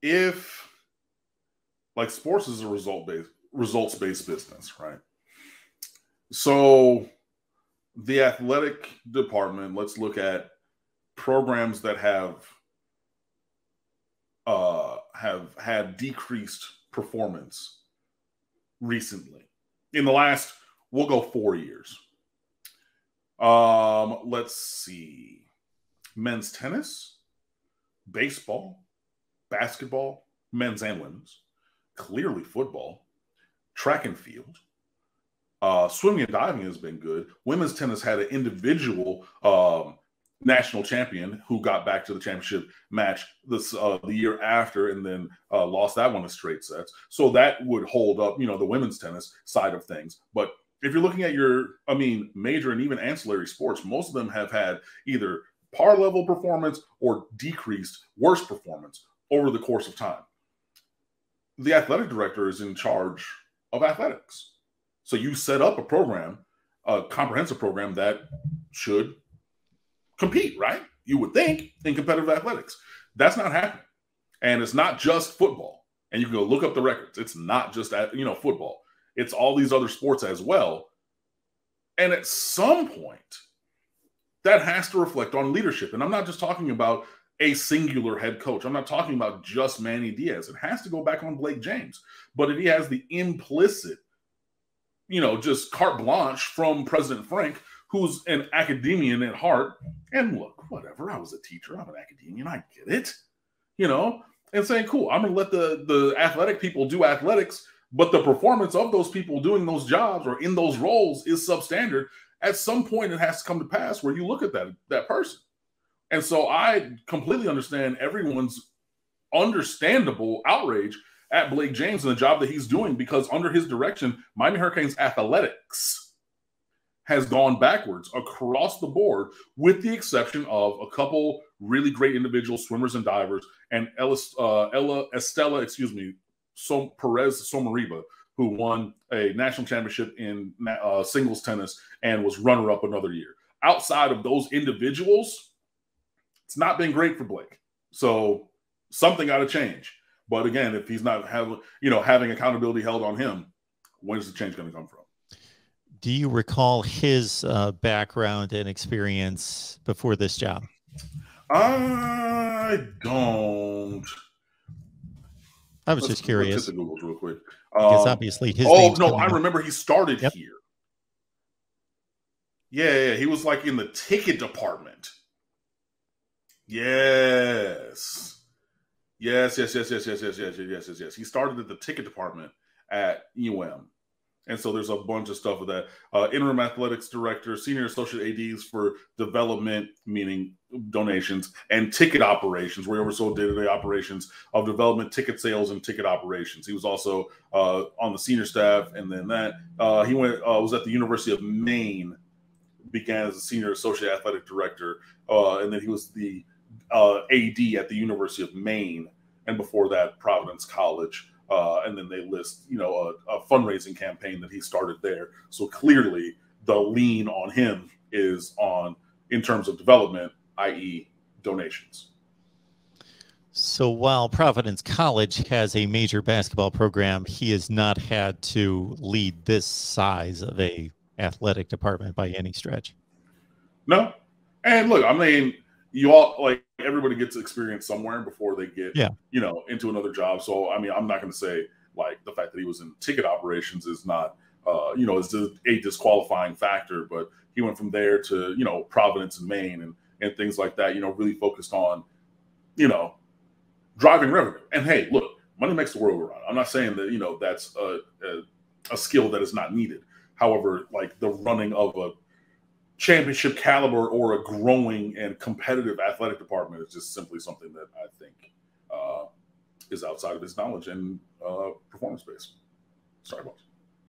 if like sports is a results-based business, right? So the athletic department, let's look at programs that have had decreased performance recently in the last, we'll go 4 years. Let's see. Men's tennis, baseball, basketball, men's and women's, clearly football, track and field, swimming and diving has been good. Women's tennis had an individual national champion who got back to the championship match the year after and then lost that one in straight sets. So that would hold up, you know, the women's tennis side of things. But if you're looking at major and even ancillary sports, most of them have had either par level performance or decreased worse performance over the course of time. The athletic director is in charge of athletics. So you set up a program, a comprehensive program that should compete, right? You would think, in competitive athletics. That's not happening. And it's not just football. And you can go look up the records. It's not just, football. It's all these other sports as well. And at some point, that has to reflect on leadership. And I'm not just talking about a singular head coach. I'm not talking about just Manny Diaz. It has to go back on Blake James. But if he has the implicit, just carte blanche from President Frank, who's an academician at heart, and look, whatever, I was a teacher, I'm an academician, I get it, and saying, cool, I'm going to let the athletic people do athletics, but the performance of those people doing those jobs or in those roles is substandard. At some point, it has to come to pass where you look at that person. And so I completely understand everyone's understandable outrage at Blake James and the job that he's doing, because under his direction, Miami Hurricanes athletics has gone backwards across the board, with the exception of a couple really great individual swimmers and divers, and Estela Perez Somariba, who won a national championship in singles tennis and was runner-up another year. Outside of those individuals, it's not been great for Blake. So something got to change. But again, if he's not having accountability held on him, when's the change going to come from? Do you recall his background and experience before this job? I don't. I was just curious. Let's hit the Googles real quick. Because obviously his I remember he started Yep. here. Yeah, he was like in the ticket department. Yes. Yes. He started at the ticket department at UM. And so there's a bunch of stuff with that. Interim athletics director, senior associate ADs for development, meaning donations, and ticket operations, where he oversaw day-to-day operations of development, ticket sales, and ticket operations. He was also on the senior staff, and then he was at the University of Maine, began as a senior associate athletic director, and then he was the AD at the University of Maine, and before that, Providence College. And then they list, a fundraising campaign that he started there. So clearly the lean on him is in terms of development, i.e. donations. So while Providence College has a major basketball program, he has not had to lead this size of a athletic department by any stretch. No. And look, everybody gets experience somewhere before they get, into another job. So, I'm not going to say the fact that he was in ticket operations is not, is a disqualifying factor, but he went from there to, Providence and Maine and things like that, really focused on, driving revenue. And hey, look, money makes the world go round. I'm not saying that, that's a skill that is not needed. However, the running of a championship caliber or a growing and competitive athletic department is just simply something that I think is outside of his knowledge and performance based. Sorry about that.